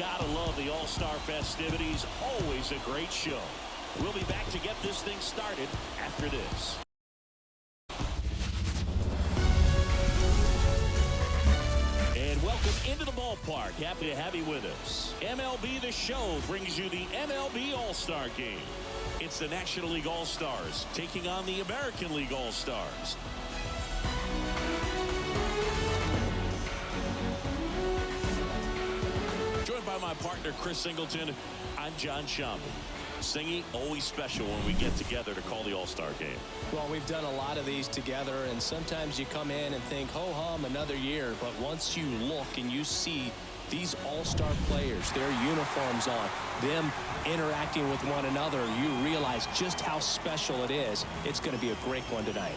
Gotta love the All-Star festivities. Always a great show. We'll be back to get this thing started after this. And welcome into the ballpark. Happy to have you with us. MLB The Show brings you the MLB All-Star Game. It's the National League All-Stars taking on the American League All-Stars. Joined by my partner, Chris Singleton, I'm John Shambi. Singy, always special when we get together to call the All-Star Game. Well, we've done a lot of these together, and sometimes you come in and think, ho-hum, another year. But once you look and you see these All-Star players, their uniforms on, them interacting with one another, you realize just how special it is. It's going to be a great one tonight.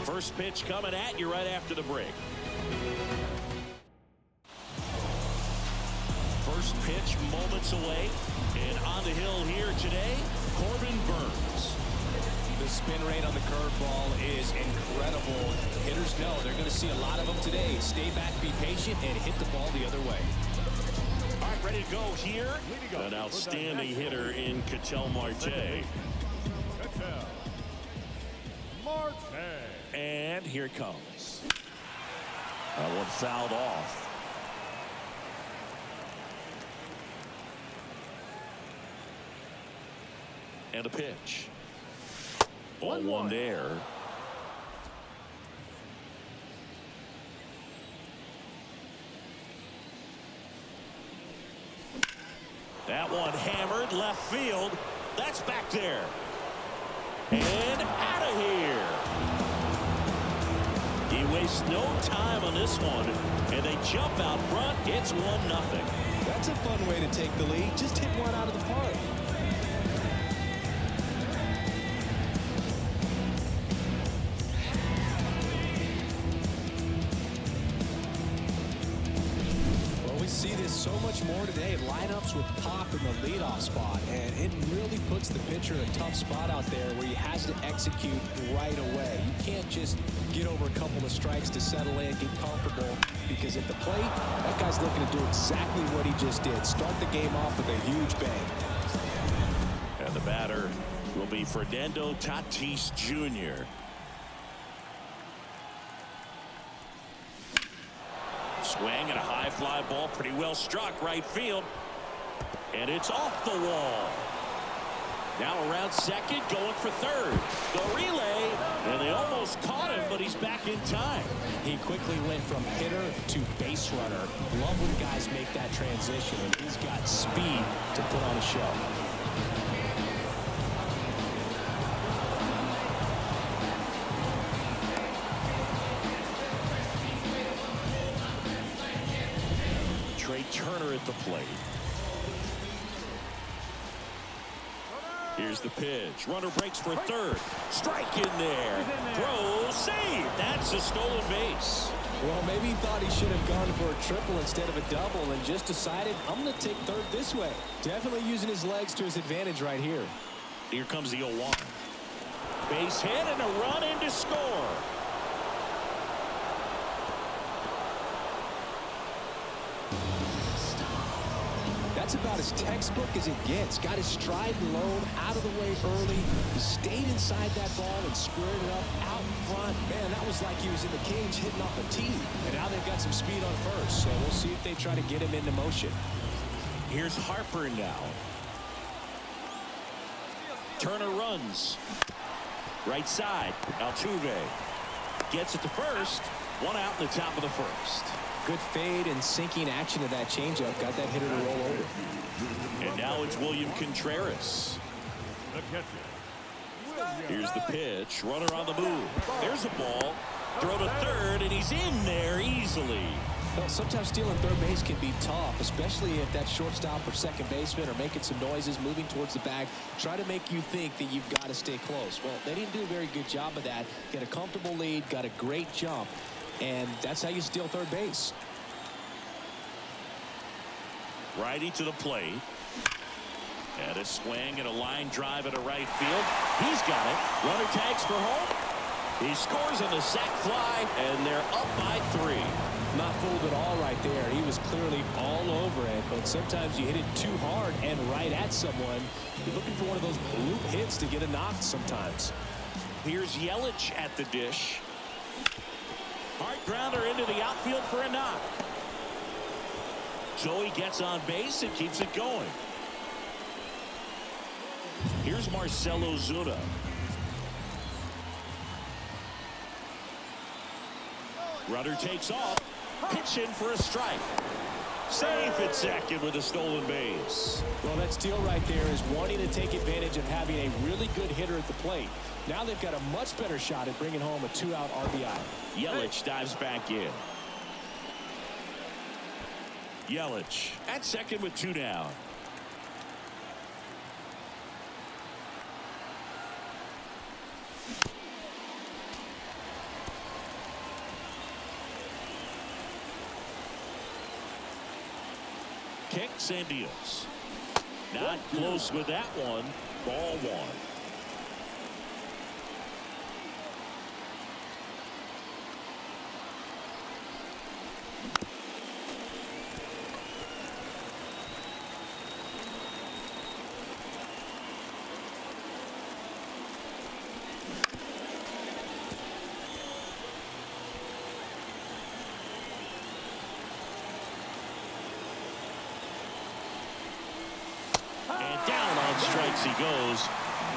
First pitch coming at you right after the break. First pitch moments away, and on the hill here today, Corbin Burns. The spin rate on the curveball is incredible. Hitters know they're going to see a lot of them today. Stay back, be patient, and hit the ball the other way. All right, ready to go here. An outstanding hitter in Ketel Marte. And here it comes. That one fouled off. And a pitch. Ball one there. That one hammered left field. That's back there. And out of here. He wastes no time on this one, and they jump out front. It's 1-0. That's a fun way to take the lead. Just hit one out of the park. See this so much more today. Lineups with pop in the leadoff spot, and it really puts the pitcher in a tough spot out there where he has to execute right away. You can't just get over a couple of strikes to settle in, get comfortable, because at the plate, that guy's looking to do exactly what he just did. Start the game off with a huge bang. And the batter will be Fernando Tatis Jr. Swing and a high fly ball, pretty well struck right field, and it's off the wall. Now around second, going for third. The relay, and they almost caught him, but he's back in time. He quickly went from hitter to base runner. Love when guys make that transition, and he's got speed to put on a show. Turner at the plate. Here's the pitch. Runner breaks for third. Strike in there. Throw, save. That's a stolen base. Well, maybe he thought he should have gone for a triple instead of a double and just decided, I'm going to take third this way. Definitely using his legs to his advantage right here. Here comes the 0-1. Base hit and a run in to score. That's about as textbook as it gets. Got his stride low, out of the way early. He stayed inside that ball and squared it up out front. Man, that was like he was in the cage hitting off a tee. And now they've got some speed on first, so we'll see if they try to get him into motion. Here's Harper now. Turner runs. Right side. Altuve gets it to first. One out in the top of the first. Good fade and sinking action of that changeup. Got that hitter to roll over. And now it's William Contreras. Here's the pitch. Runner on the move. There's a ball. Throw to third, and he's in there easily. Well, sometimes stealing third base can be tough, especially if that shortstop or second baseman are making some noises, moving towards the bag, try to make you think that you've got to stay close. Well, they didn't do a very good job of that. Got a comfortable lead, got a great jump. And that's how you steal third base. Righty to the plate. And a swing and a line drive at a right field. He's got it. Runner tags for home. He scores on the sac fly, and they're up by 3. Not fooled at all right there. He was clearly all over it, but sometimes you hit it too hard and right at someone. You're looking for one of those bloop hits to get a knock sometimes. Here's Yelich at the dish. Hard grounder into the outfield for a knock. Joey gets on base and keeps it going. Here's Marcell Ozuna. Runner takes off. Pitch in for a strike. Safe at second with a stolen base. Well, that steal right there is wanting to take advantage of having a really good hitter at the plate. Now they've got a much better shot at bringing home a 2-out RBI. Yelich dives back in. Yelich at second with 2 down. Kicks and deals. Not close with that one. Ball 1. Strikes he goes.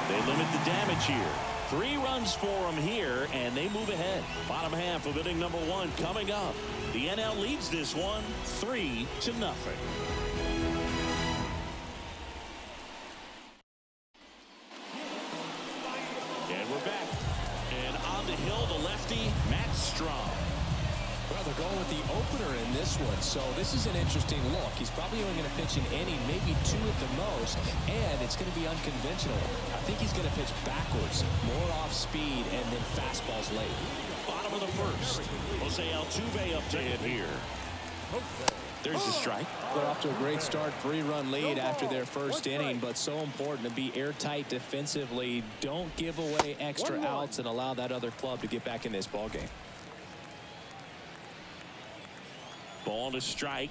They limit the damage here. 3 runs for them here, and they move ahead. Bottom half of inning number 1 coming up. The NL leads this one 3-0. And we're back. And on the hill, the lefty, Matt Strom. Well, they're going with the opener in this one, so this is an interesting look. He's probably only going to pitch an inning, maybe 2 at the most, and it's going to be unconventional. I think he's going to pitch backwards, more off speed, and then fastballs late. Bottom of the first. Jose Altuve up to hit here. There's the strike. They're off to a great start, 3-run lead after their first inning, but so important to be airtight defensively. Don't give away extra outs and allow that other club to get back in this ballgame. Ball to strike.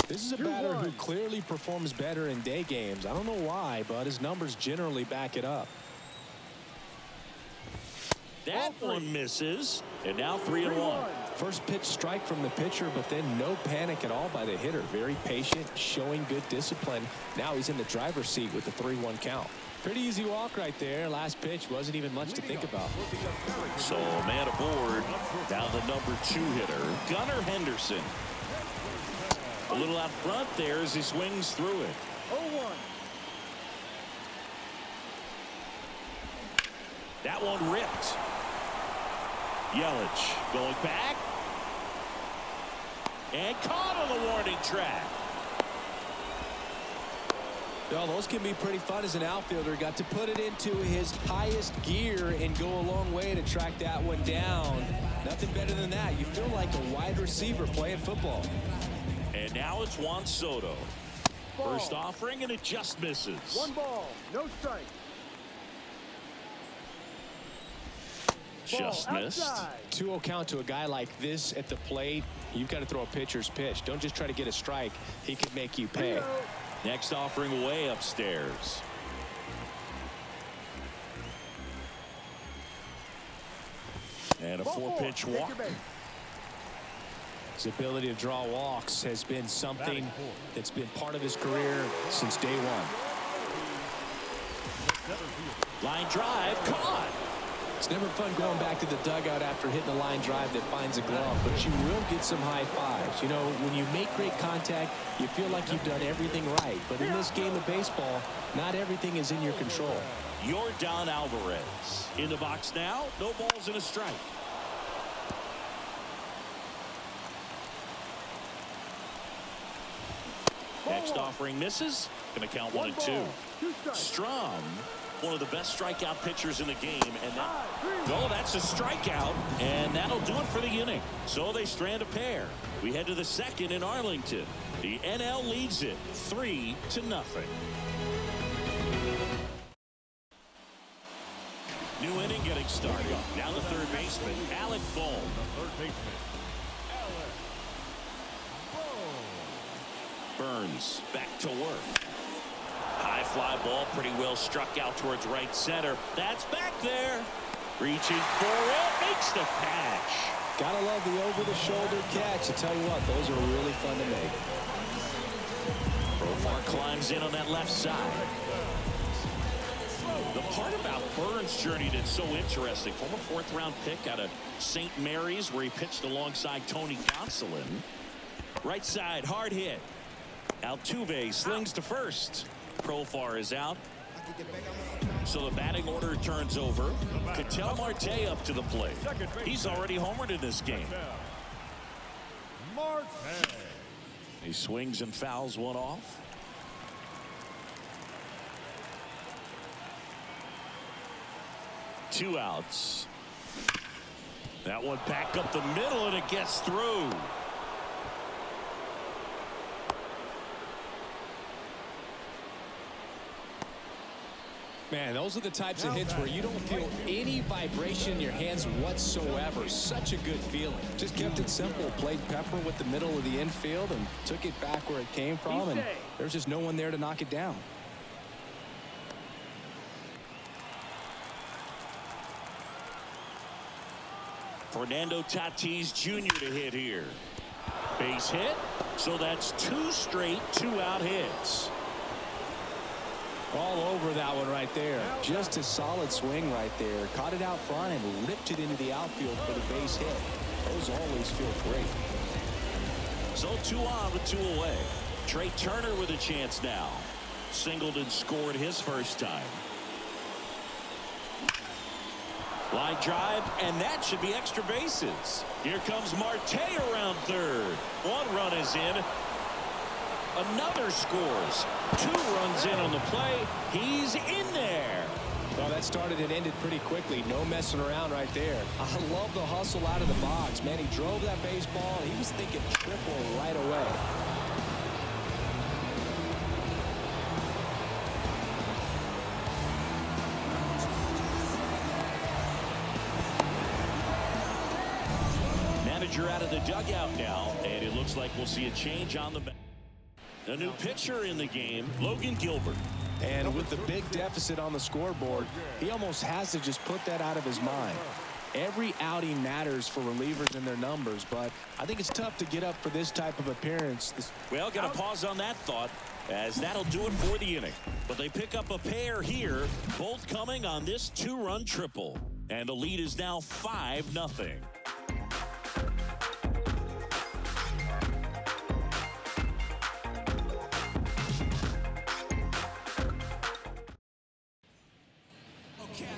This is a batter who clearly performs better in day games. I don't know why, but his numbers generally back it up. That one misses, and now 3-1. First pitch strike from the pitcher, but then no panic at all by the hitter. Very patient, showing good discipline. Now he's in the driver's seat with the 3-1 count. Pretty easy walk right there. Last pitch wasn't even much to think about. So a man aboard. Now the number 2 hitter, Gunnar Henderson. A little out front there as he swings through it. 0-1. That one ripped. Yelich going back. And caught on the warning track. Well, those can be pretty fun as an outfielder. Got to put it into his highest gear and go a long way to track that one down. Nothing better than that. You feel like a wide receiver playing football. And now it's Juan Soto. Ball. First offering, and it just misses. 1 ball, no strike. Just Ball missed. outside. 2-0 count to a guy like this at the plate. You've got to throw a pitcher's pitch. Don't just try to get a strike. He could make you pay. 3-0. Next offering way upstairs. And a Ball 4-pitch 4. Take walk. your base. His ability to draw walks has been something that's been part of his career since day 1. Line drive, caught. It's never fun going back to the dugout after hitting a line drive that finds a glove, but you will get some high fives. You know, when you make great contact, you feel like you've done everything right. But in this game of baseball, not everything is in your control. Yordan Alvarez in the box now. No balls and a strike. Next offering misses. Going to count 1 and 2. Strom, one of the best strikeout pitchers in the game, and that's a strikeout, and that'll do it for the inning. So they strand a pair. We head to the second in Arlington. The NL leads it 3-0. New inning getting started. Now the third baseman, Alec Bohm. Third baseman, Alec Bohm. Burns back to work. High fly ball pretty well struck out towards right center. That's back there. Reaching for it. Makes the catch. Gotta love the over-the-shoulder catch. I tell you what, those are really fun to make. Profar climbs in on that left side. The part about Burns' journey that's so interesting, former fourth-round pick out of St. Mary's, where he pitched alongside Tony Gonsolin. Right side, hard hit. Altuve slings to first. Profar is out. So the batting order turns over. Ketel Marte up to the plate. He's already homered in this game. Marte. He swings and fouls one off. Two outs. That one back up the middle, and it gets through. Man, those are the types of hits where you don't feel any vibration in your hands whatsoever. Such a good feeling. Just kept it simple. Played pepper with the middle of the infield and took it back where it came from. And there's just no one there to knock it down. Fernando Tatis Jr. to hit here. Base hit. So that's two straight two-out hits. All over that one right there. Just a solid swing right there. Caught it out front and ripped it into the outfield for the base hit. Those always feel great. So 2 on with 2 away. Trey Turner with a chance now. Singleton scored his first time. Line drive, and that should be extra bases. Here comes Marte around third. 1 run is in. Another scores. 2 runs in on the play. He's in there. Well, that started and ended pretty quickly. No messing around right there. I love the hustle out of the box. Man, he drove that baseball. He was thinking triple right away. Manager out of the dugout now, and it looks like we'll see a change on the bench. A new pitcher in the game, Logan Gilbert. And with the big deficit on the scoreboard, he almost has to just put that out of his mind. Every outing matters for relievers and their numbers, but I think it's tough to get up for this type of appearance. Well, got to pause on that thought, as that'll do it for the inning. But they pick up a pair here, both coming on this 2-run triple. And the lead is now 5-0.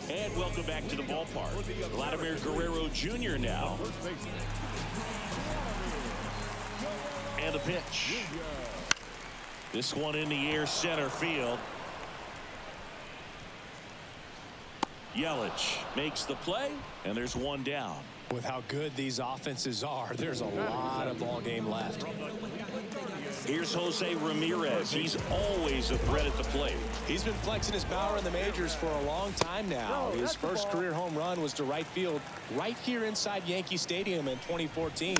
And welcome back to the ballpark. Vladimir Guerrero Jr. now. And the pitch. This one in the air, center field. Yelich makes the play, and there's 1 down. With how good these offenses are, there's a lot of ball game left. Here's Jose Ramirez. He's always a threat at the plate. He's been flexing his power in the majors for a long time now. His first career home run was to right field right here inside Yankee Stadium in 2014.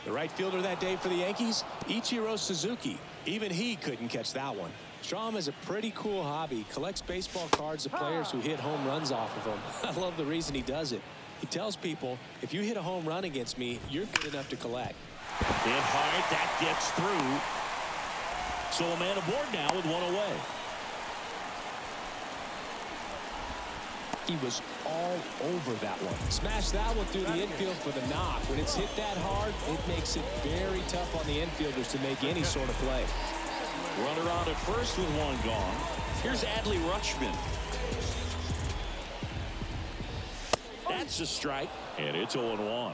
The right fielder that day for the Yankees, Ichiro Suzuki. Even he couldn't catch that one. Strom has a pretty cool hobby. Collects baseball cards of players who hit home runs off of him. I love the reason he does it. He tells people, if you hit a home run against me, you're good enough to collect. Hit hard, that gets through. So a man aboard now with 1 away. He was all over that one. Smashed that one through the infield for the knock. When it's hit that hard, it makes it very tough on the infielders to make any sort of play. Runner on at first with 1 gone. Here's Adley Rutschman. That's a strike, and it's 0-1.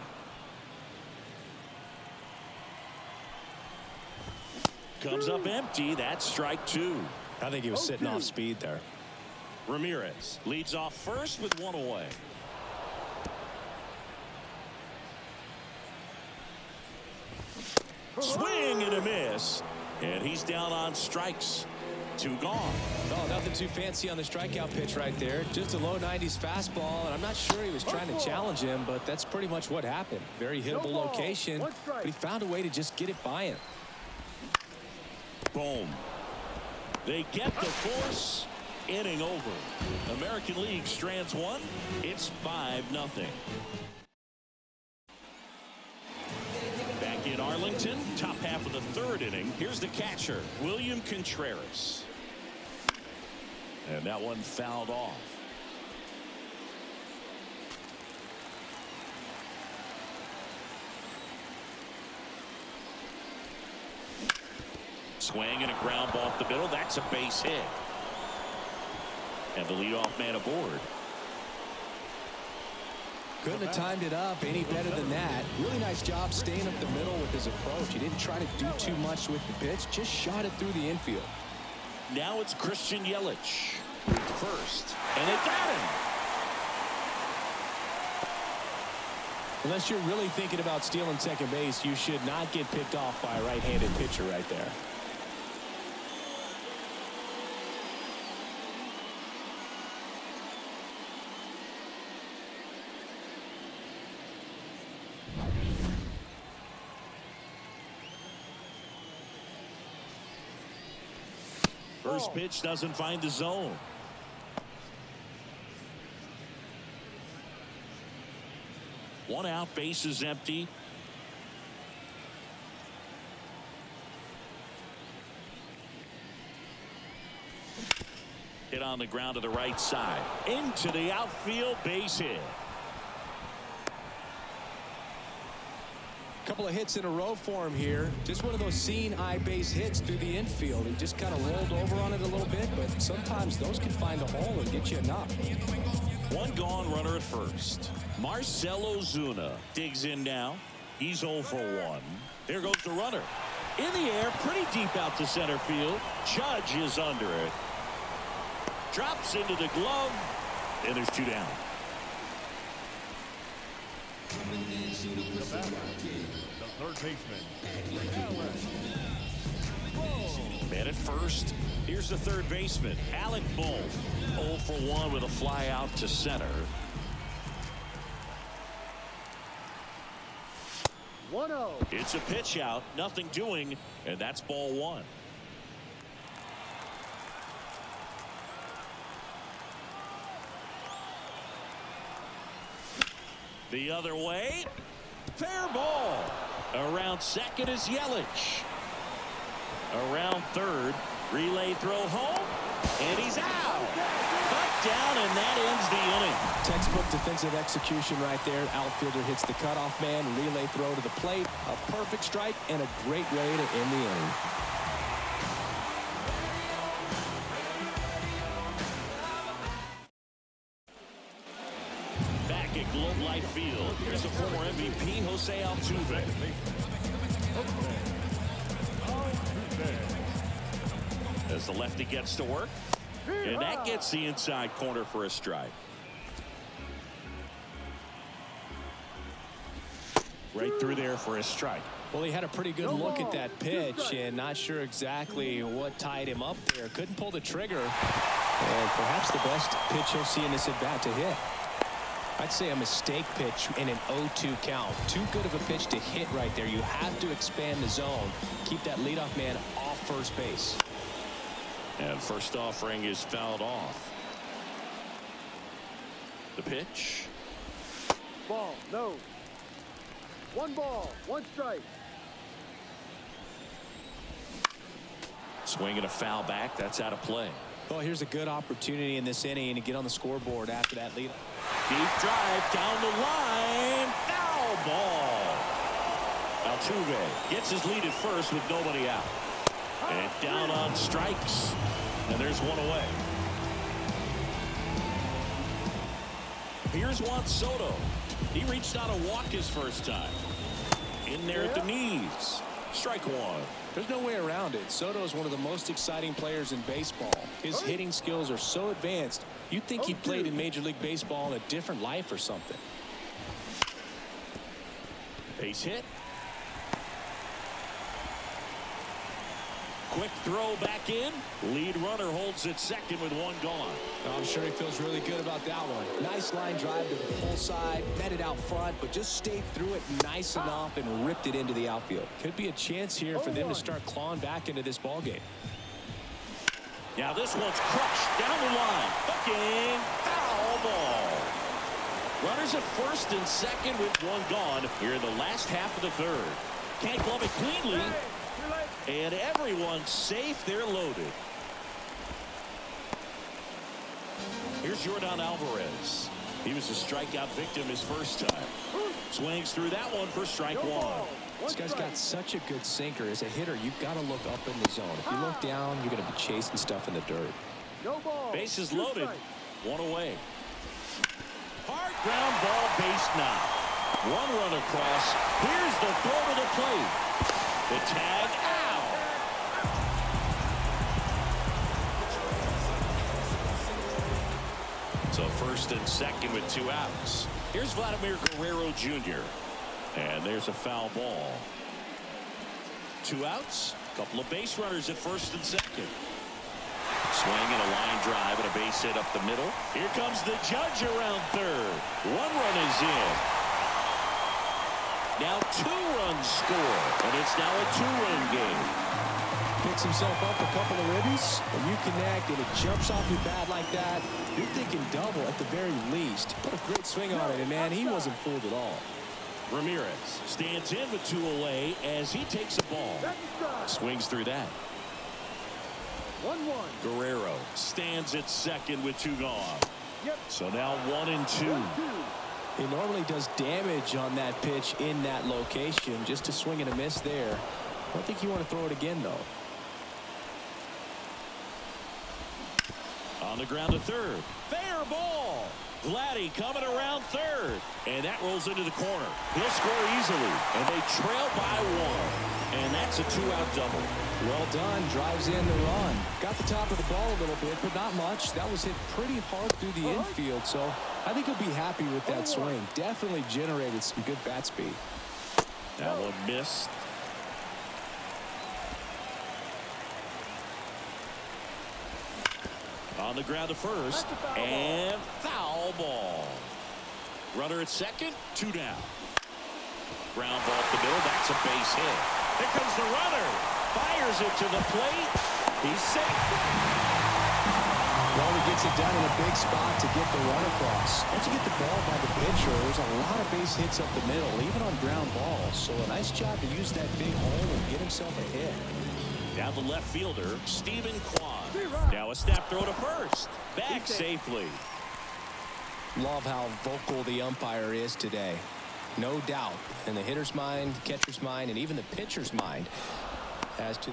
Comes up empty. That's strike 2. I think he was sitting off speed there. Ramirez leads off first with 1 away. Swing and a miss. And he's down on strikes. 2 gone. Oh, nothing too fancy on the strikeout pitch right there. Just a low 90s fastball, and I'm not sure he was trying to challenge him, but that's pretty much what happened. Very hittable location, but he found a way to just get it by him. Boom. They get the force. Inning over. American League strands 1. It's 5-0. Back in Arlington, top half of the 3rd inning. Here's the catcher, William Contreras. And that one fouled off. Swing and a ground ball up the middle. That's a base hit. And the leadoff man aboard. Couldn't have timed it up any better than that. Really nice job staying up the middle with his approach. He didn't try to do too much with the pitch, just shot it through the infield. Now it's Christian Yelich with first, and they got him. Unless you're really thinking about stealing second base, you should not get picked off by a right-handed pitcher right there. First pitch doesn't find the zone. One out, base is empty. Hit on the ground to the right side. Into the outfield, base hit. Couple of hits in a row for him here. Just one of those seeing eye base hits through the infield. He just kind of rolled over on it a little bit, but sometimes those can find a hole and get you enough. One gone, runner at first. Marcell Ozuna digs in now. He's 0 for 1. There goes the runner. In the air, pretty deep out to center field. Judge is under it. Drops into the glove, and there's 2 down. The third baseman, Man at first. Here's the third baseman, Alec Bohm. 0 for 1 with a fly out to center. 1-0. It's a pitch out, nothing doing, and that's ball 1. The other way. Fair ball. Around second is Yelich. Around third. Relay throw home. And he's out. Cut down, and that ends the inning. Textbook defensive execution right there. Outfielder hits the cutoff man. Relay throw to the plate. A perfect strike and a great way to end the inning. Back at Globe Life Field. Here's the former MVP, Jose Altuve. As the lefty gets to work. And that gets the inside corner for a strike. Right through there for a strike. Well, he had a pretty good look at that pitch and not sure exactly what tied him up there. Couldn't pull the trigger. And perhaps the best pitch he'll see in this at-bat to hit. I'd say a mistake pitch in an 0-2 count. Too good of a pitch to hit right there. You have to expand the zone. Keep that leadoff man off first base. And first offering is fouled off. The pitch. Ball, no. 1 ball, 1 strike. Swing and a foul back. That's out of play. Well, here's a good opportunity in this inning to get on the scoreboard after that lead. Deep drive down the line. Foul ball. Altuve gets his lead at first with nobody out. And down on strikes. And there's one away. Here's Juan Soto. He reached out a walk his first time. In there at the knees. Strike 1. There's no way around it. Soto is one of the most exciting players in baseball. His hitting skills are so advanced, you'd think he played in Major League Baseball in a different life or something. Base hit. Quick throw back in. Lead runner holds at second with one gone. I'm sure he feels really good about that one. Nice line drive to the pull side, met it out front, but just stayed through it nice enough and ripped it into the outfield. Could be a chance here for them to start clawing back into this ball game. Now this one's crushed down the line. Hooking. Foul ball. Runners at first and second with one gone here in the last half of the third. Can't glove it cleanly. And everyone's safe. They're loaded. Here's Yordan Alvarez. He was a strikeout victim his first time. Swings through that one for strike one. This guy's got such a good sinker. As a hitter, you've got to look up in the zone. If you look down, you're going to be chasing stuff in the dirt. Bases loaded. One away. Hard ground ball, base knock. One run across. Here's the throw to the plate. The tag out. So first and second with two outs. Here's Vladimir Guerrero Jr. And there's a foul ball. Two outs. Couple of base runners at first and second. Swing and a line drive and a base hit up the middle. Here comes the judge around third. One run is in. Now two runs score. And it's now a two-run game. Picks himself up a couple of ribbies, and you connect, and it jumps off your bat like that. You're thinking double at the very least. Put a great swing on it, and man, he wasn't fooled at all. Ramirez stands in with two away as he takes a ball. Swings through that. 1-1. Guerrero stands at second with two gone. So now 1-2. He normally does damage on that pitch in that location. Just a swing and a miss there. I don't think you want to throw it again, though. On the ground to third. Fair ball. Vladdy coming around third. And that rolls into the corner. He'll score easily. And they trail by one. And that's a two-out double. Well done. Drives in the run. Got the top of the ball a little bit, but not much. That was hit pretty hard through the infield. So I think he'll be happy with that swing. Definitely generated some good bat speed. That one missed. On the ground to first. And foul ball. Runner at second. Two down. Ground ball up the middle. That's a base hit. Here comes the runner. Fires it to the plate. He's safe. Well, he gets it done in a big spot to get the run across. Once you get the ball by the pitcher, there's a lot of base hits up the middle, even on ground balls. So a nice job to use that big hole and get himself a hit. Down the left fielder, Stephen Kwan. Now a snap throw to first. Back safely. Love how vocal the umpire is today. No doubt. In the hitter's mind, catcher's mind, and even the pitcher's mind. As to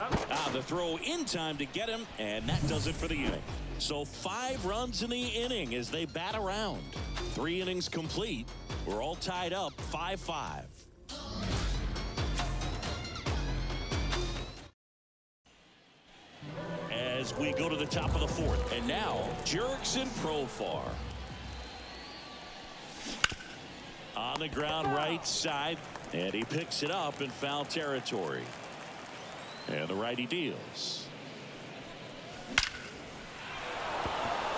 the throw in time to get him, and that does it for the inning. So 5 runs in the inning as they bat around. 3 innings complete. We're all tied up 5-5. As we go to the top of the 4th. And now, Jurickson Profar. On the ground right side. And he picks it up in foul territory. And the righty deals.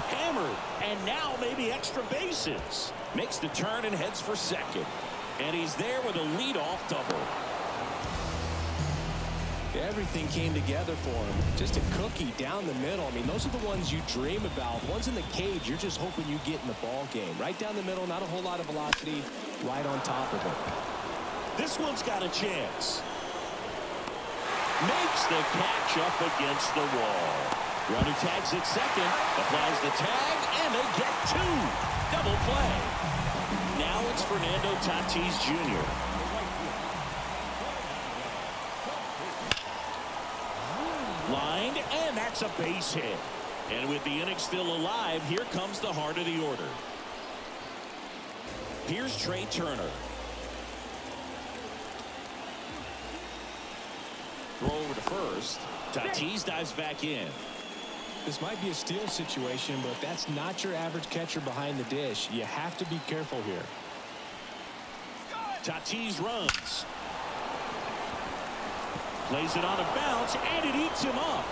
Hammered. And now maybe extra bases. Makes the turn and heads for second. And he's there with a leadoff double. Everything came together for him. Just a cookie down the middle. I mean, those are the ones you dream about. Ones in the cage, you're just hoping you get in the ball game. Right down the middle, not a whole lot of velocity, right on top of it. This one's got a chance. Makes the catch up against the wall. Runner tags at second, applies the tag, and they get 2. Double play. Now it's Fernando Tatis Jr. Lined, and that's a base hit. And with the inning still alive, here comes the heart of the order. Here's Trey Turner. Throw over to first. Tatis dives back in. This might be a steal situation, but that's not your average catcher behind the dish. You have to be careful here. Tatis runs. Plays it on a bounce, and it eats him up.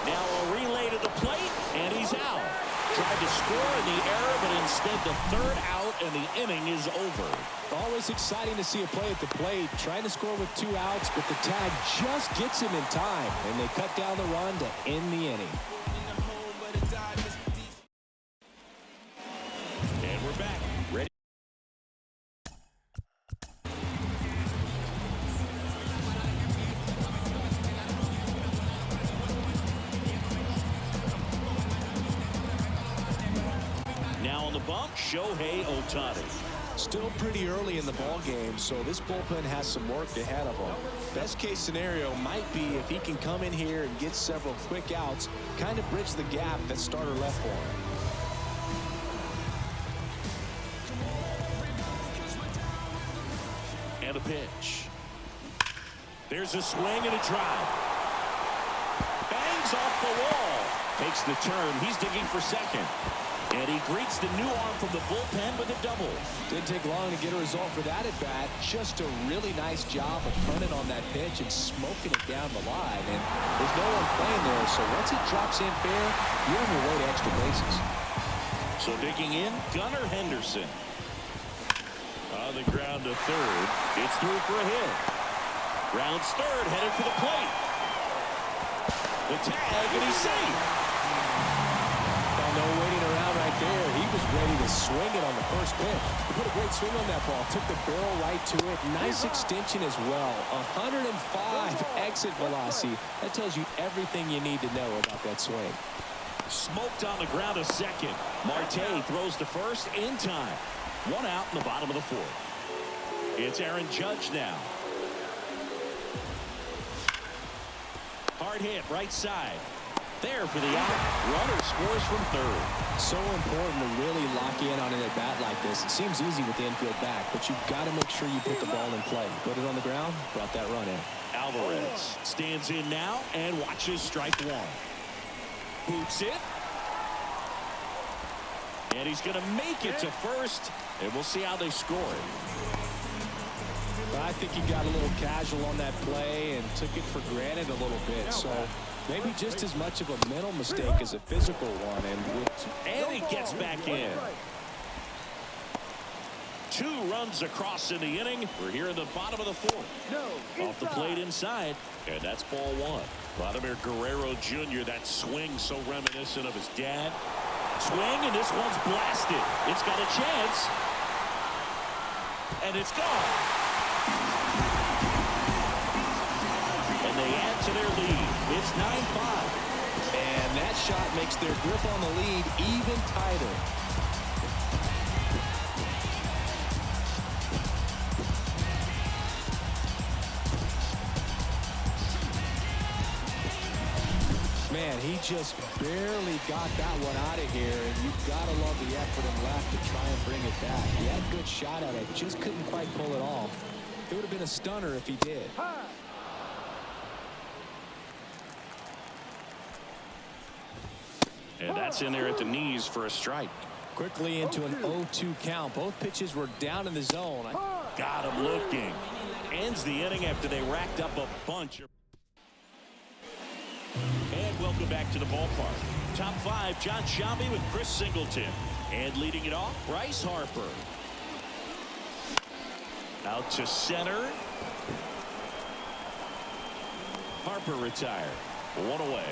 Now a relay to the plate, and he's out. Tried to score in the error, but instead the third out, and the inning is over. Always exciting to see a play at the plate. Trying to score with 2 outs, but the tag just gets him in time, and they cut down the run to end the inning. And we're back. Ready? Now on the bump, Shohei Ohtani. Still pretty early in the ball game, so this bullpen has some work ahead of them. Best case scenario might be if he can come in here and get several quick outs, kind of bridge the gap that starter left for him. And a pitch. There's a swing and a drive. Bangs off the wall. Takes the turn. He's digging for second. And he greets the new arm from the bullpen with a double. Didn't take long to get a result for that at bat. Just a really nice job of turning on that pitch and smoking it down the line. And there's no one playing there, so once it drops in fair, you're on your way to extra bases. So digging in, Gunnar Henderson. On the ground to third. It's through for a hit. Rounds third, headed for the plate. The tag, and he's safe. No waiting around right there. He was ready to swing it on the first pitch. He put a great swing on that ball. Took the barrel right to it. Nice extension as well. 105 exit velocity. That tells you everything you need to know about that swing. Smoked on the ground to second. Marte throws to first in time. 1 out in the bottom of the 4th. It's Aaron Judge now. Hard hit right side. There for the out. Runner scores from third. So important to really lock in on an at-bat like this. It seems easy with the infield back, but you've got to make sure you put the ball in play. Put it on the ground, brought that run in. Alvarez stands in now and watches strike 1. Boots it. And he's going to make it to first. And we'll see how they score it. I think he got a little casual on that play and took it for granted a little bit. So maybe just as much of a mental mistake as a physical one. And he gets back in. 2 runs across in the inning. We're here in the bottom of the 4th. Off the plate inside. And that's ball 1. Vladimir Guerrero Jr., that swing so reminiscent of his dad. Swing, and this one's blasted. It's got a chance. And it's gone. And they add to their lead. It's 9-5. And that shot makes their grip on the lead even tighter. Man, he just barely got that one out of here, and you've got to love the effort and left to try and bring it back. He had a good shot at it, just couldn't quite pull it off. It would have been a stunner if he did. And that's in there at the knees for a strike. Quickly into an 0-2 count. Both pitches were down in the zone. Got him looking. Ends the inning after they racked up a bunch. And welcome back to the ballpark. Top 5, John Shelby with Chris Singleton. And leading it off, Bryce Harper. Out to center. Harper retired. 1 away.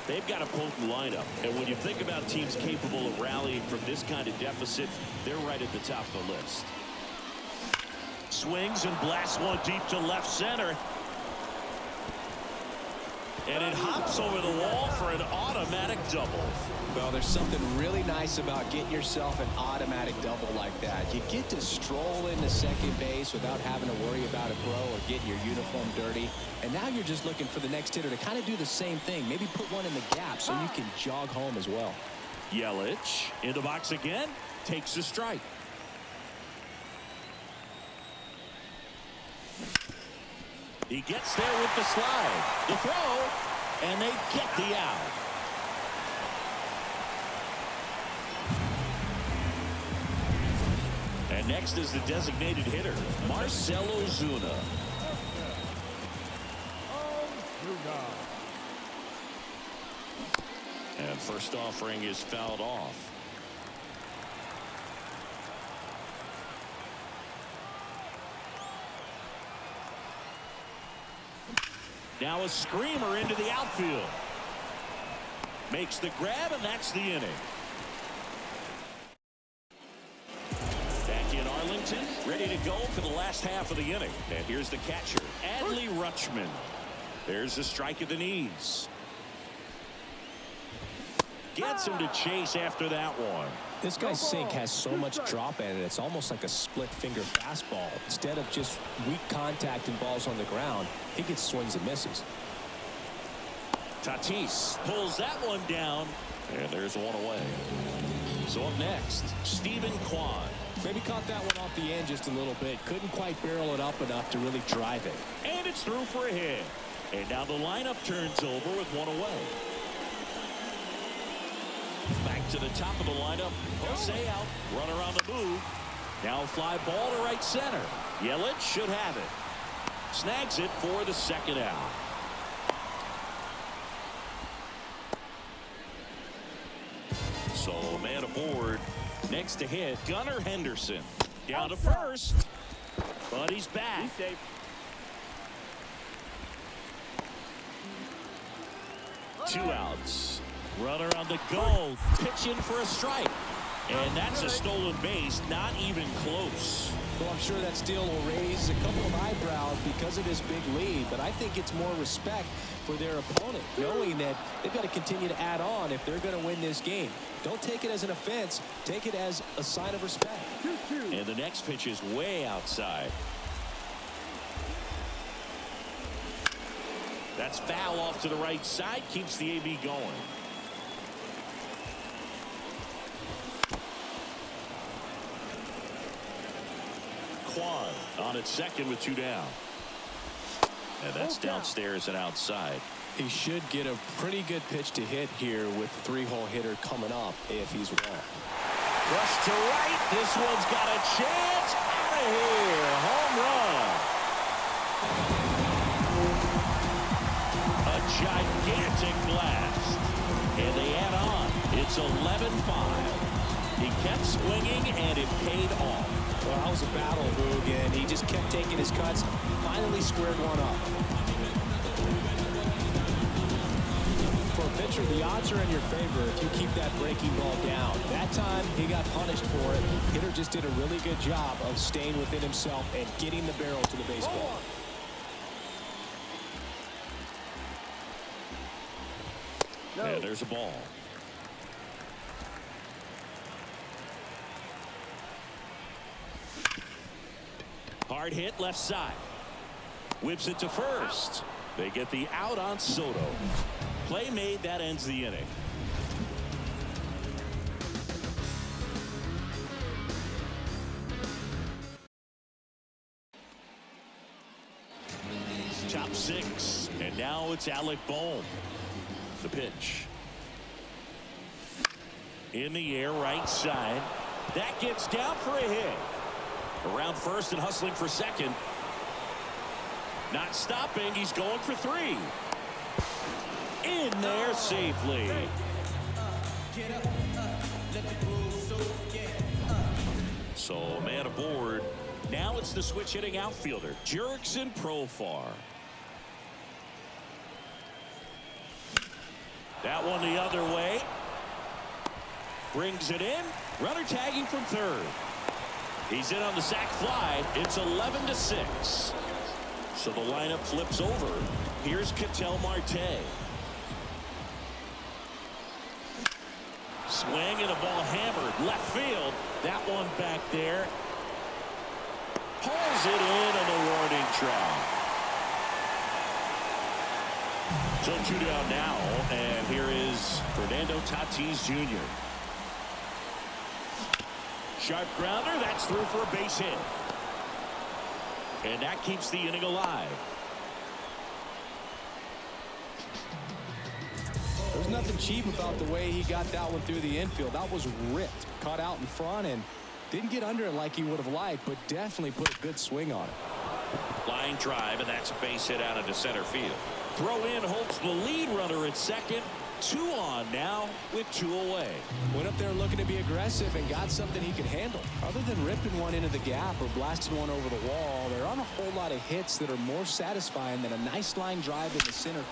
They've got a potent lineup. And when you think about teams capable of rallying from this kind of deficit, they're right at the top of the list. Swings and blasts one deep to left center. And it hops over the wall for an automatic double. Well, there's something really nice about getting yourself an automatic double like that. You get to stroll into second base without having to worry about a throw or getting your uniform dirty. And now you're just looking for the next hitter to kind of do the same thing. Maybe put one in the gap so you can jog home as well. Yelich in the box again. Takes a strike. He gets there with the slide. The throw. And they get the out. And next is the designated hitter, Marcell Ozuna. And first offering is fouled off. Now a screamer into the outfield. Makes the grab, and that's the inning. Back in Arlington, ready to go for the last half of the inning. And here's the catcher, Adley Rutschman. There's a strike at the knees. Gets him to chase after that one. This guy's sink has so much drop at it. It's almost like a split finger fastball. Instead of just weak contact and balls on the ground, he gets swings and misses. Tatis pulls that one down, and there's one away. So up next, Stephen Kwan. Maybe caught that one off the end just a little bit. Couldn't quite barrel it up enough to really drive it. And it's through for a hit. And now the lineup turns over with one away. Back to the top of the lineup. Jose out. Runner on the move. Now a fly ball to right center. Yelich should have it. Snags it for the second out. So a man aboard. Next to hit, Gunnar Henderson. Down to first. But he's back. He's safe. Two outs. Runner on the go. Pitch in for a strike. And that's a stolen base. Not even close. Well, I'm sure that steal will raise a couple of eyebrows because of this big lead, but I think it's more respect for their opponent, knowing that they've got to continue to add on if they're going to win this game. Don't take it as an offense. Take it as a sign of respect. And the next pitch is way outside. That's foul off to the right side. Keeps the AB going. Kwan on at second with two down. And that's downstairs and outside. He should get a pretty good pitch to hit here with the three-hole hitter coming up if he's wrong. Rush to right. This one's got a chance. Out of here. Home run. A gigantic blast. And they add on. It's 11-5. He kept swinging, and it paid off. Well, that was a battle, Boog, and he just kept taking his cuts. Finally squared one up. For a pitcher, the odds are in your favor if you keep that breaking ball down. That time, he got punished for it. Hitter just did a really good job of staying within himself and getting the barrel to the baseball. And there's a ball. Hard hit left side. Whips it to first. They get the out on Soto. Play made. That ends the inning. Top six. And now it's Alec Bohm. The pitch. In the air, right side. That gets down for a hit. Around first and hustling for second. Not stopping. He's going for three. In there safely. So man aboard. Now it's the switch hitting outfielder, Jurickson Profar. That one the other way. Brings it in. Runner tagging from third. He's in on the sac fly. It's 11-6. So the lineup flips over. Here's Ketel Marte. Swing and a ball hammered left field. That one back there. Pulls it in on the warning track. So two down now, and here is Fernando Tatis Jr. Sharp grounder, that's through for a base hit. And that keeps the inning alive. There's nothing cheap about the way he got that one through the infield. That was ripped. Caught out in front and didn't get under it like he would have liked, but definitely put a good swing on it. Line drive, and that's a base hit out into center field. Throw in holds the lead runner at second. 2 on now with 2 away. Went up there looking to be aggressive and got something he could handle. Other than ripping one into the gap or blasting one over the wall, there aren't a whole lot of hits that are more satisfying than a nice line drive in the center.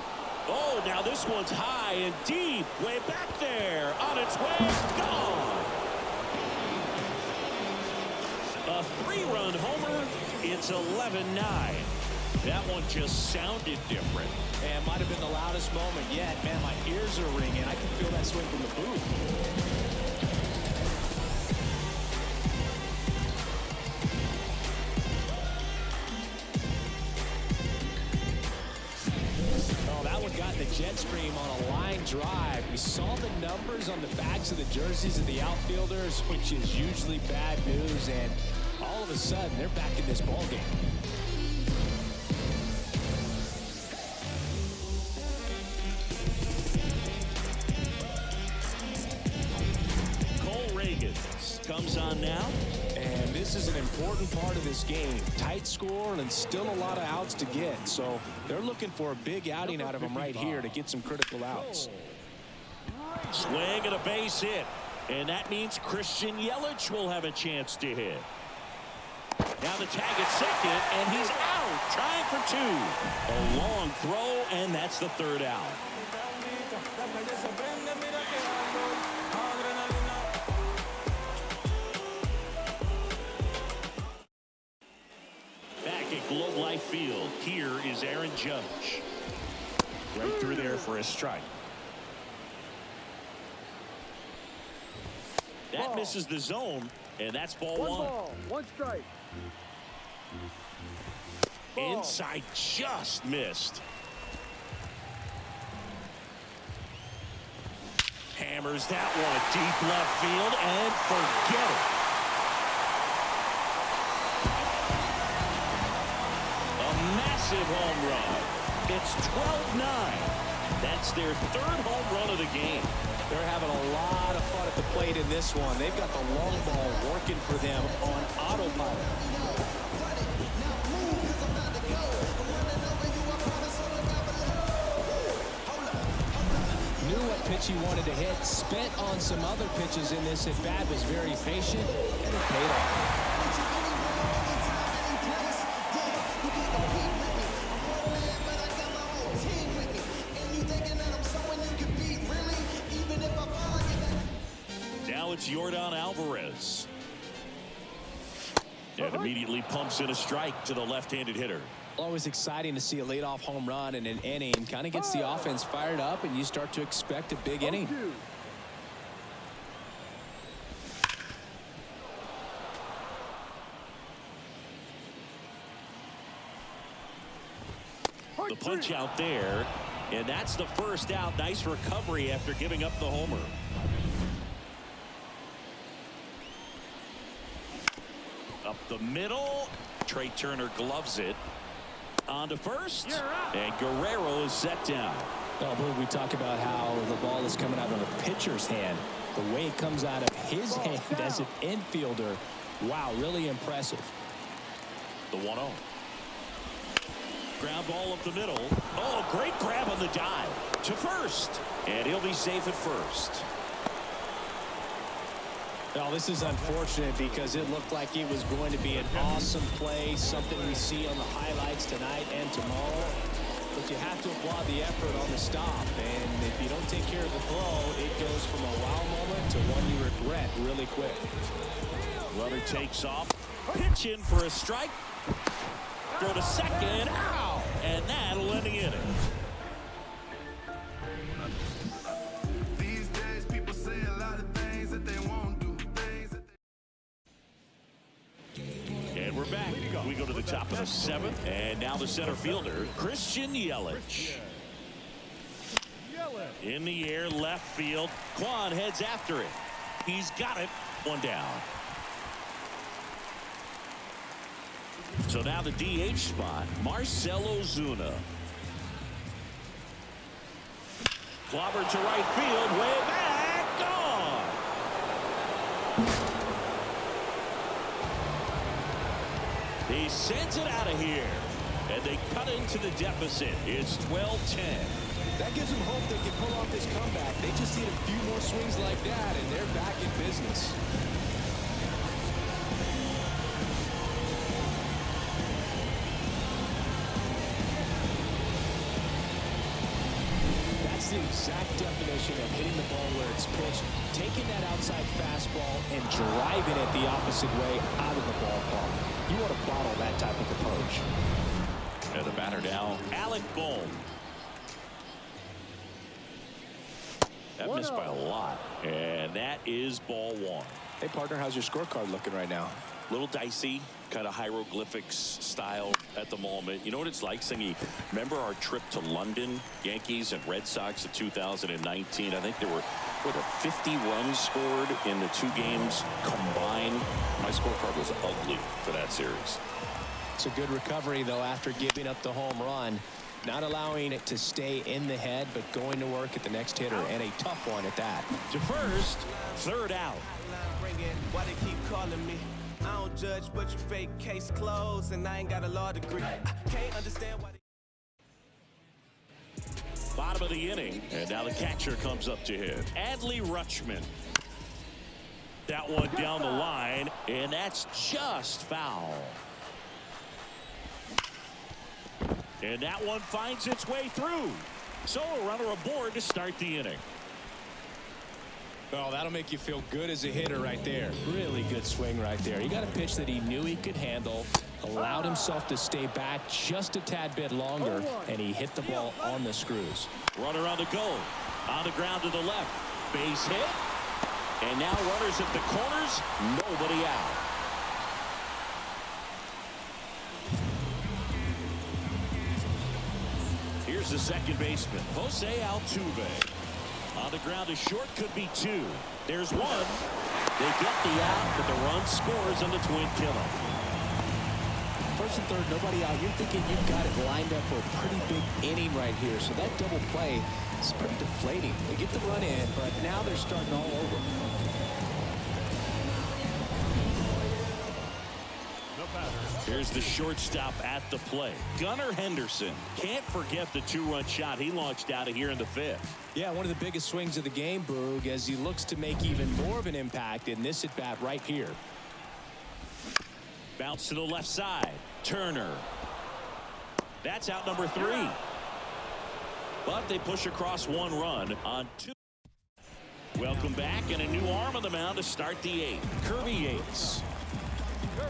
Oh, now this one's high and deep, way back there, on its way, gone. A 3-run homer. It's 11-9. That one just sounded different. And might have been the loudest moment yet. Man, my ears are ringing. I can feel that swing from the booth. Oh, that one got in the jet stream on a line drive. We saw the numbers on the backs of the jerseys of the outfielders, which is usually bad news. And all of a sudden, they're back in this ballgame. Comes on now. And this is an important part of this game. Tight score and still a lot of outs to get. So they're looking for a big outing out of him right here to get some critical outs. Swing and a base hit. And that means Christian Yelich will have a chance to hit. Now the tag at second, and he's out, trying for 2. A long throw, and that's the 3rd out. Globe Life Field. Here is Aaron Judge. Right through there for a strike. That misses the zone, and that's ball 1. 1 ball, 1 strike. Ball. Inside just missed. Hammers that one deep left field and forget it. Massive home run. It's 12-9. That's their 3rd home run of the game. They're having a lot of fun at the plate in this one. They've got the long ball working for them on autopilot. Knew what pitch he wanted to hit. Spent on some other pitches in this at bat. Was very patient, and it paid off. It's Yordan Alvarez. And immediately pumps in a strike to the left-handed hitter. Always exciting to see a leadoff home run in an inning. Kind of gets the offense fired up, and you start to expect a big inning. The punch out there, and that's the 1st out. Nice recovery after giving up the homer. Up the middle. Trey Turner gloves it. On to first. And Guerrero is set down. Oh, but we talk about how the ball is coming out of the pitcher's hand. The way it comes out of his hand as an infielder. Wow, really impressive. The 1-0. Ground ball up the middle. Oh, great grab on the dive. To first. And he'll be safe at first. Well, this is unfortunate because it looked like it was going to be an awesome play, something we see on the highlights tonight and tomorrow. But you have to applaud the effort on the stop. And if you don't take care of the throw, it goes from a wow moment to one you regret really quick. Runner takes off. Pitch in for a strike. Throw to second. Ow! And that'll end the inning. We're back. We go to the top of the 7th, and now the center fielder, Christian Yelich. In the air, left field. Quan heads after it. He's got it. 1 down. So now the DH spot, Marcell Ozuna. Clobbered to right field, way back, gone. He sends it out of here, and they cut into the deficit. It's 12-10. That gives them hope they can pull off this comeback. They just need a few more swings like that, and they're back in business. That's the exact definition of hitting the ball where it's pitched, taking that outside fastball and driving it the opposite way out of the ballpark. You want to bottle that type of approach. And the batter now, Alec Bohm. That missed by a lot, and that is ball one. Hey, partner, how's your scorecard looking right now? Little dicey, kind of hieroglyphics style at the moment. You know what it's like, Singy? Remember our trip to London, Yankees and Red Sox in 2019? I think there were 50 runs scored in the two games combined. My scorecard was ugly for that series. It's a good recovery, though, after giving up the home run. Not allowing it to stay in the head, but going to work at the next hitter, and a tough one at that. To first, third out. Why they keep calling me? I don't judge, but you fake case closed, and I ain't got a law degree. I can't understand why they... Bottom of the inning, and now the catcher comes up to hit. Adley Rutschman. That one down the line, and that's just foul. And that one finds its way through. So a runner aboard to start the inning. Well, that'll make you feel good as a hitter right there. Really good swing right there. He got a pitch that he knew he could handle, allowed himself to stay back just a tad bit longer, and he hit the ball on the screws. Runner on the go. On the ground to the left. Base hit. And now runners at the corners. Nobody out. Here's the second baseman, Jose Altuve. On the ground is short, could be two. There's one. They get the out, but the run scores on the twin killer. First and third, nobody out. You're thinking you've got it lined up for a pretty big inning right here. So that double play is pretty deflating. They get the run in, but now they're starting all over. Here's the shortstop at the plate. Gunnar Henderson. Can't forget the two-run shot he launched out of here in the fifth. Yeah, one of the biggest swings of the game, Boog, as he looks to make even more of an impact in this at-bat right here. Bounce to the left side. Turner. That's out number 3. But they push across one run on 2. Welcome back, and a new arm on the mound to start the 8th. Kirby Yates.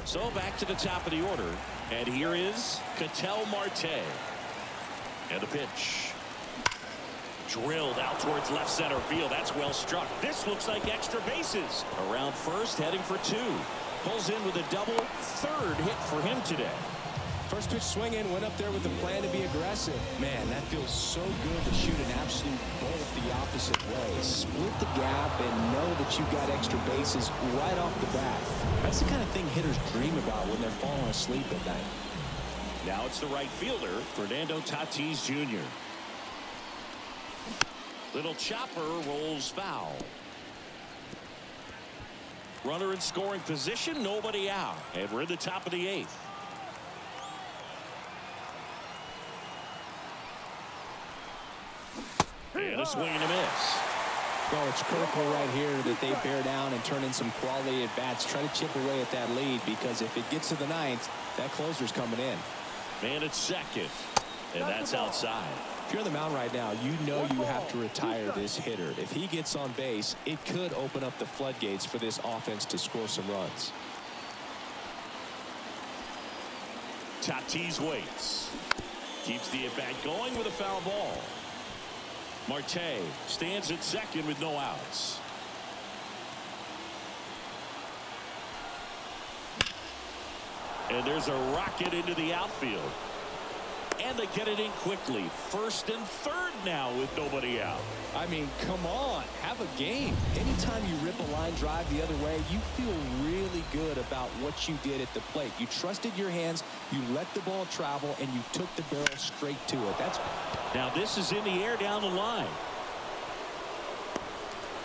So back to the top of the order, and here is Ketel Marte. And the pitch. Drilled out towards left center field. That's well struck. This looks like extra bases. Around first, heading for 2. Pulls in with a double. Third hit for him today. First pitch swinging, went up there with a plan to be aggressive. Man, that feels so good to shoot an absolute bolt the opposite way. Split the gap and know that you've got extra bases right off the bat. That's the kind of thing hitters dream about when they're falling asleep at night. Now it's the right fielder, Fernando Tatis Jr. Little chopper rolls foul. Runner in scoring position, nobody out. And we're in the top of the 8th. And a swing and a miss. Well, it's critical right here that they bear down and turn in some quality at bats. Try to chip away at that lead, because if it gets to the 9th, that closer's coming in. Man at second. And that's outside. If you're on the mound right now, you know you have to retire this hitter. If he gets on base, it could open up the floodgates for this offense to score some runs. Tatis waits. Keeps the at-bat going with a foul ball. Marte stands at second with no outs. And there's a rocket into the outfield. And they get it in quickly. First and third now with nobody out. I mean, come on, have a game. Anytime you rip a line drive the other way, you feel really good about what you did at the plate. You trusted your hands, you let the ball travel, and you took the barrel straight to it. Now this is in the air down the line.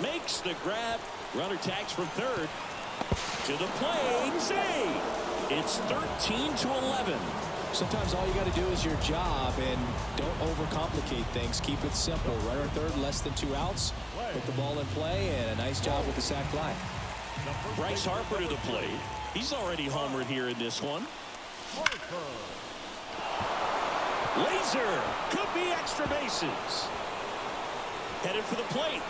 Makes the grab. Runner tags from third. To the plate. Save. It's 13-11. Sometimes all you got to do is your job and don't overcomplicate things. Keep it simple. Runner third, less than 2 outs. Put the ball in play, and a nice job with the sac fly. Bryce Harper to the plate. He's already homered here in this one. Laser could be extra bases. Headed for the plate.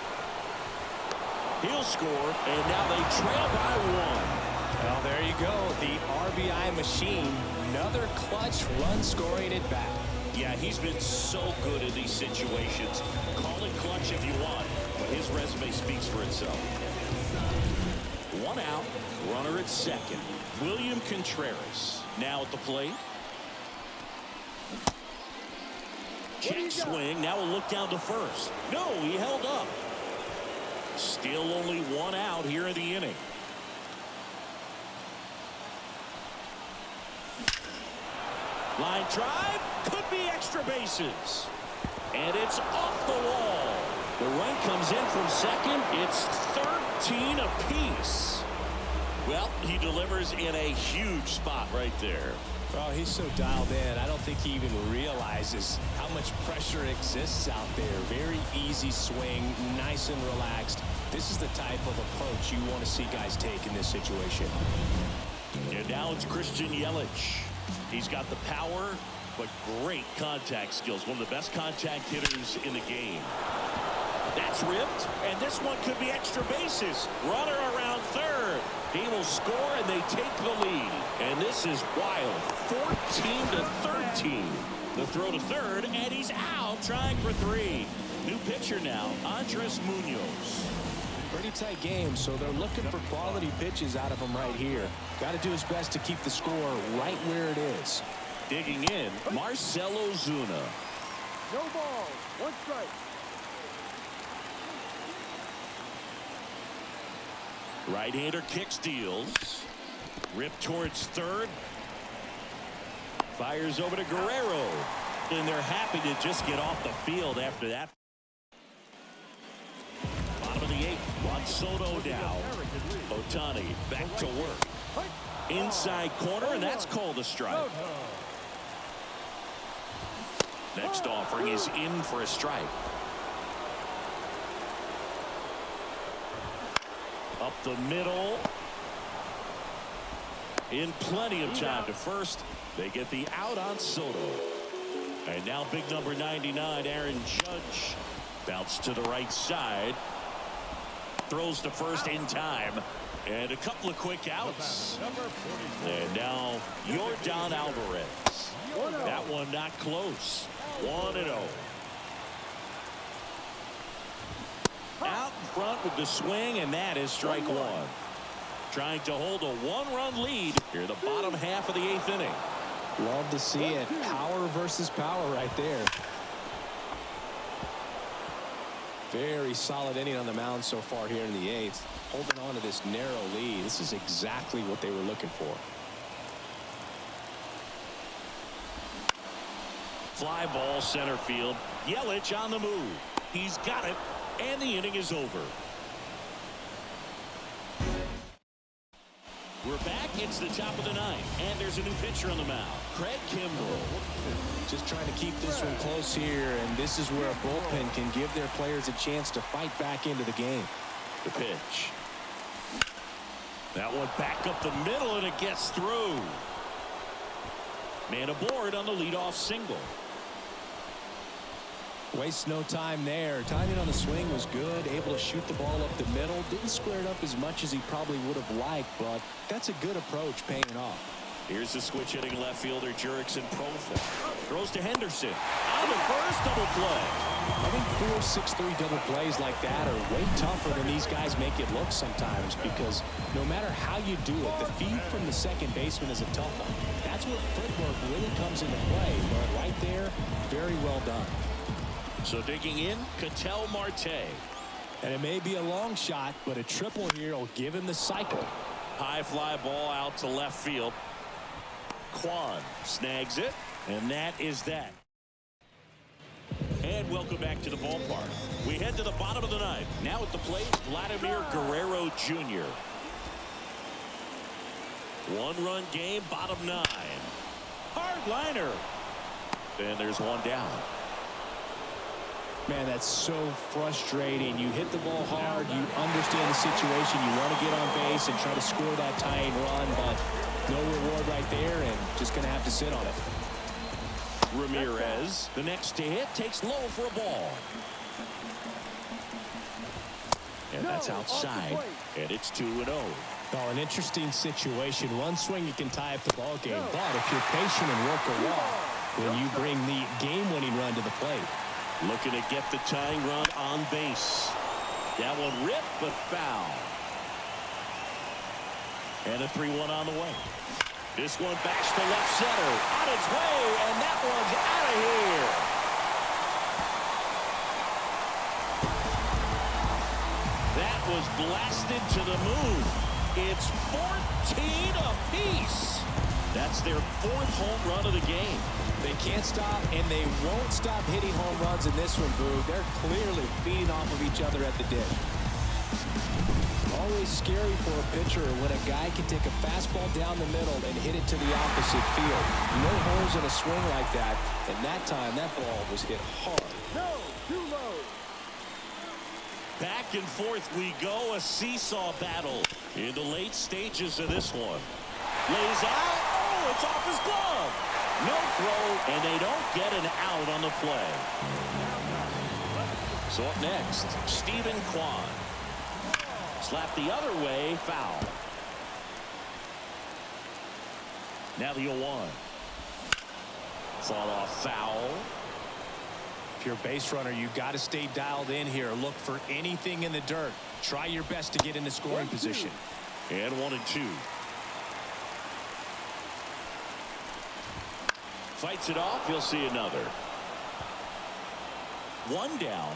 He'll score, and now they trail by 1. Well, there you go. The RBI machine. Another clutch run scoring at bat. Yeah, he's been so good in these situations. Call it clutch if you want, but his resume speaks for itself. 1 out, runner at second. William Contreras now at the plate. Check swing. Now a look down to first. No, he held up. Still only 1 out here in the inning. Line drive. Could be extra bases. And it's off the wall. The run comes in from second. It's 13 apiece. Well, he delivers in a huge spot right there. Oh, he's so dialed in. I don't think he even realizes how much pressure exists out there. Very easy swing, nice and relaxed. This is the type of approach you want to see guys take in this situation. And now it's Christian Yelich. He's got the power, but great contact skills. One of the best contact hitters in the game. That's ripped, and this one could be extra bases. Runner around third. He will score, and they take the lead. And this is wild. 14-13. The throw to third, and he's out trying for 3. New pitcher now, Andres Munoz. Pretty tight game, so they're looking for quality pitches out of him right here. Got to do his best to keep the score right where it is. Digging in, Marcell Ozuna. No ball. 1 strike. Right-hander kicks, deals. Ripped towards third. Fires over to Guerrero. And they're happy to just get off the field after that. Bottom of the 8th. Juan Soto down. Ohtani back to work. Inside corner, and that's called a strike. Next offering is in for a strike. Up the middle. In plenty of time to first. They get the out on Soto. And now big number 99, Aaron Judge. Bounce to the right side. Throws to first in time. And a couple of quick outs. And now Yordan Alvarez. That one not close. 1-0. Out in front with the swing, and that is strike 1. Trying to hold a 1-run lead here in the bottom half of the 8th inning. Love to see it. Power versus power right there. Very solid inning on the mound so far here in the 8th. Holding on to this narrow lead. This is exactly what they were looking for. Fly ball center field. Yelich on the move. He's got it, and the inning is over. We're back. It's the top of the 9th, and there's a new pitcher on the mound, Craig Kimbrell. Just trying to keep this one close here, and this is where a bullpen can give their players a chance to fight back into the game. The pitch. That one back up the middle, and it gets through. Man aboard on the leadoff single. Waste no time there. Timing on the swing was good. Able to shoot the ball up the middle. Didn't square it up as much as he probably would have liked, but that's a good approach, paying off. Here's the switch hitting left fielder Jurickson Profil. Throws to Henderson. Out of first, double play. I think 4 6-3 double plays like that are way tougher than these guys make it look sometimes, because no matter how you do it, the feed from the second baseman is a tough one. That's where footwork really comes into play, but right there, very well done. So digging in, Ketel Marte. And it may be a long shot, but a triple here will give him the cycle. High fly ball out to left field. Kwan snags it, and that is that. And welcome back to the ballpark. We head to the bottom of the 9th. Now at the plate, Vladimir Guerrero Jr. 1-run game, bottom 9. Hard liner. And there's one down. Man, that's so frustrating. You hit the ball hard. You understand the situation. You want to get on base and try to score that tying run, but no reward right there, and just going to have to sit on it. Ramirez, the next to hit, takes low for a ball. And that's outside. And it's 2-0. Oh, an interesting situation. One swing, you can tie up the ball game. But if you're patient and work a walk, when you bring the game-winning run to the plate. Looking to get the tying run on base. That one ripped, but foul. And a 3-1 on the way. This one backs to left center. On its way, and that one's out of here. That was blasted to the moon. It's 14 apiece. That's their 4th home run of the game. They can't stop, and they won't stop hitting home runs in this one, Boo. They're clearly feeding off of each other at the dish. Always scary for a pitcher when a guy can take a fastball down the middle and hit it to the opposite field. No holes in a swing like that, and that time that ball was hit hard. No, too low. Back and forth we go, a seesaw battle in the late stages of this one. Lays out. Oh, it's off his glove. No throw, and they don't get an out on the play. So up next, Stephen Kwan. Slap the other way, foul. Now the 0-1. Fall off foul. If you're a base runner, you got to stay dialed in here. Look for anything in the dirt. Try your best to get into scoring position. And 1-2. Fights it off. He'll see another. One down.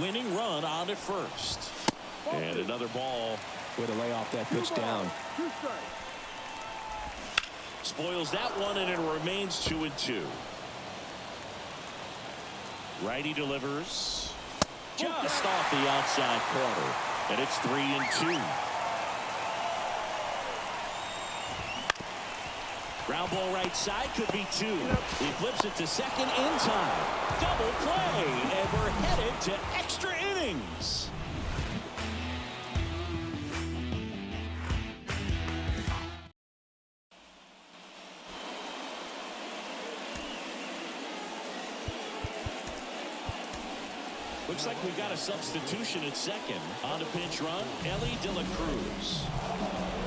Winning run on at first. And another ball. Way to lay off that pitch down. 2 strikes. Spoils that one, and it remains 2-2. Righty delivers. Just off the outside corner. And it's 3-2. Ground ball right side, could be 2. He flips it to second in time. Double play, and we're headed to extra innings. Looks like we've got a substitution at second. On the pinch run, Ellie De La Cruz.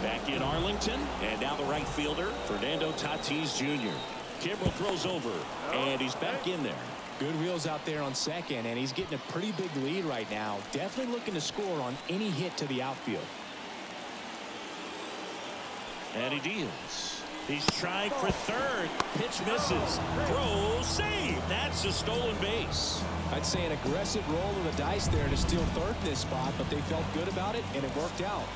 Back in Arlington, and now the right fielder, Fernando Tatis Jr. Kimbrel throws over, and he's back in there. Good wheels out there on second, and he's getting a pretty big lead right now. Definitely looking to score on any hit to the outfield. And he deals. He's trying for third. Pitch misses. Throw, save. That's a stolen base. I'd say an aggressive roll of the dice there to steal third in this spot, but they felt good about it, and it worked out.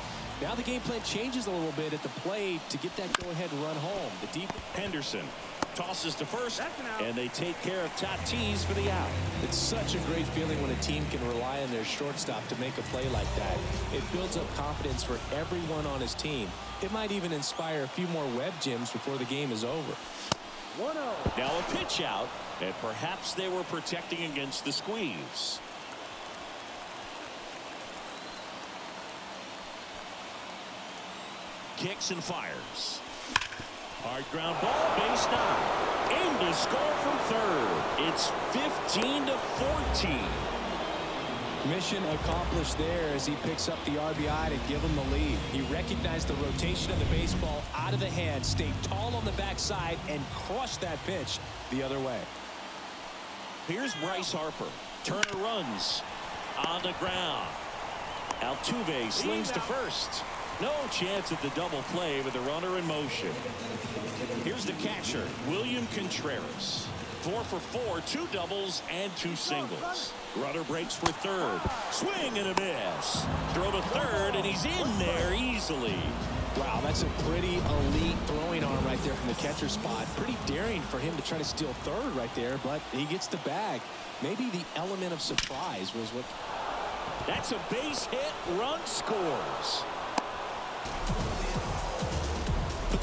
Now the game plan changes a little bit at the plate to get that go-ahead run home. The deep Henderson tosses to first, and they take care of Tatis for the out. It's such a great feeling when a team can rely on their shortstop to make a play like that. It builds up confidence for everyone on his team. It might even inspire a few more web gyms before the game is over. 1-0. Now a pitch out, and perhaps they were protecting against the squeeze. Kicks and fires. Hard ground ball, base now. Aim to score from third. It's 15-14. Mission accomplished there as he picks up the RBI to give him the lead. He recognized the rotation of the baseball out of the hand, stayed tall on the backside, and crushed that pitch the other way. Here's Bryce Harper. Turner runs on the ground. Altuve slings to first. No chance at the double play with the runner in motion. Here's the catcher, William Contreras. 4 for 4, 2 doubles and 2 singles. Runner breaks for third. Swing and a miss. Throw to third, and he's in there easily. Wow, that's a pretty elite throwing arm right there from the catcher spot. Pretty daring for him to try to steal third right there, but he gets the bag. Maybe the element of surprise was what... That's a base hit. Run scores.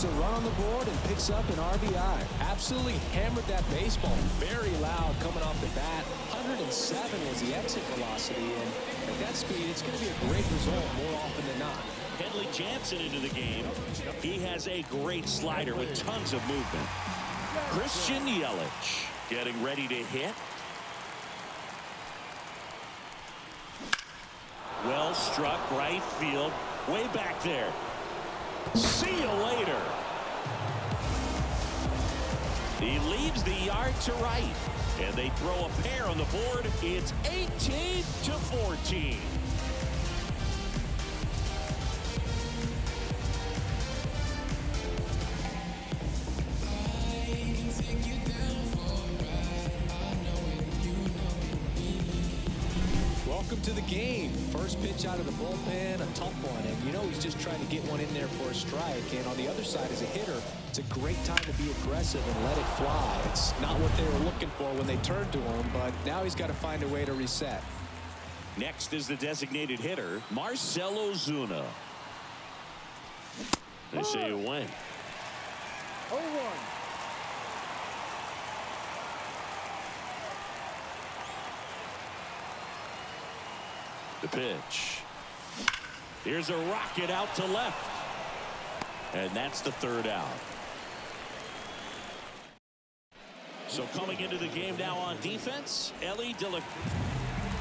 puts a run on the board and picks up an RBI. Absolutely hammered that baseball. Very loud coming off the bat. 107 was the exit velocity, and at that speed, it's going to be a great result more often than not. Henley Jansen into the game. He has a great slider with tons of movement. Christian Yelich getting ready to hit. Well struck right field. Way back there. See you later. He leaves the yard to right. And they throw a pair on the board. It's 18-14. Welcome to the game. First pitch out of the bullpen, a tough one, and you know he's just trying to get one in there for a strike. And on the other side, as a hitter, it's a great time to be aggressive and let it fly. It's not what they were looking for when they turned to him, but now he's got to find a way to reset. Next is the designated hitter, Marcell Ozuna. They say a win. 0-1. The pitch. Here's a rocket out to left. And that's the third out. So coming into the game now on defense, Ellie Dela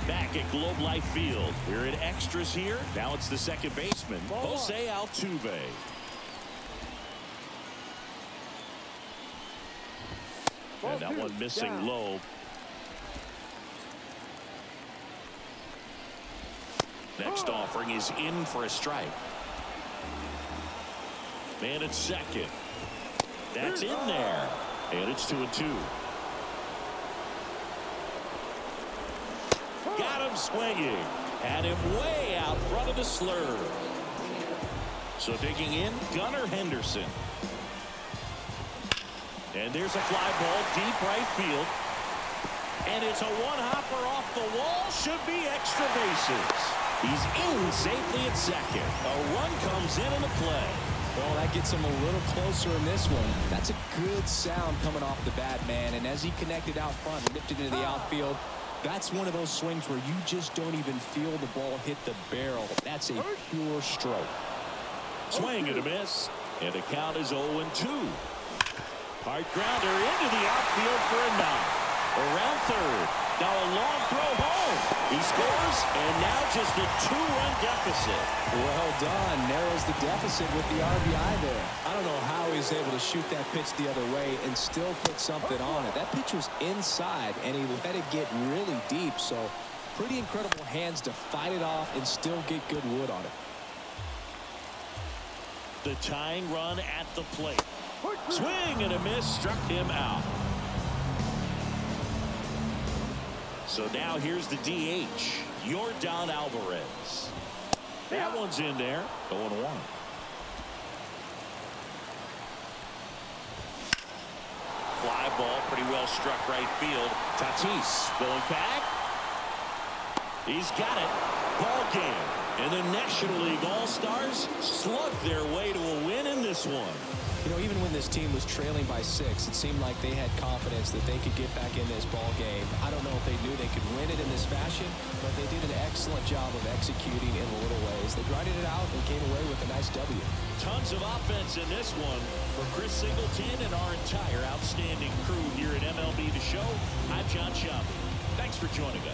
back at Globe Life Field. We're in extras here. Now it's the second baseman, Jose Altuve. And that one missing low. Next offering is in for a strike. Man at second. That's in there. And it's 2-2. Got him swinging. Had him way out front of the slur. So digging in, Gunnar Henderson. And there's a fly ball deep right field. And it's a one-hopper off the wall. Should be extra bases. He's in safely at second. A run comes in the play. Well, that gets him a little closer in this one. That's a good sound coming off the bat, man. And as he connected out front, lifted into the outfield, that's one of those swings where you just don't even feel the ball hit the barrel. That's a pure stroke. Swing and a miss. And the count is 0-2. Hard grounder into the outfield for a knock. Around third. Now a long throw home. He scores, and now just a 2-run deficit. Well done. Narrows the deficit with the RBI there. I don't know how he's able to shoot that pitch the other way and still put something on it. That pitch was inside, and he let it get really deep. So pretty incredible hands to fight it off and still get good wood on it. The tying run at the plate. Swing and a miss, struck him out. So now here's the DH, Yordan Alvarez. That one's in there, 0-1. Fly ball, pretty well struck right field. Tatis going back. He's got it. Ball game. And the National League All-Stars slugged their way to a win in this one. You know, even when this team was trailing by 6, it seemed like they had confidence that they could get back in this ball game. I don't know if they knew they could win it in this fashion, but they did an excellent job of executing in little ways. They grinded it out and came away with a nice W. Tons of offense in this one for Chris Singleton and our entire outstanding crew here at MLB The Show. I'm John Schaub. Thanks for joining us.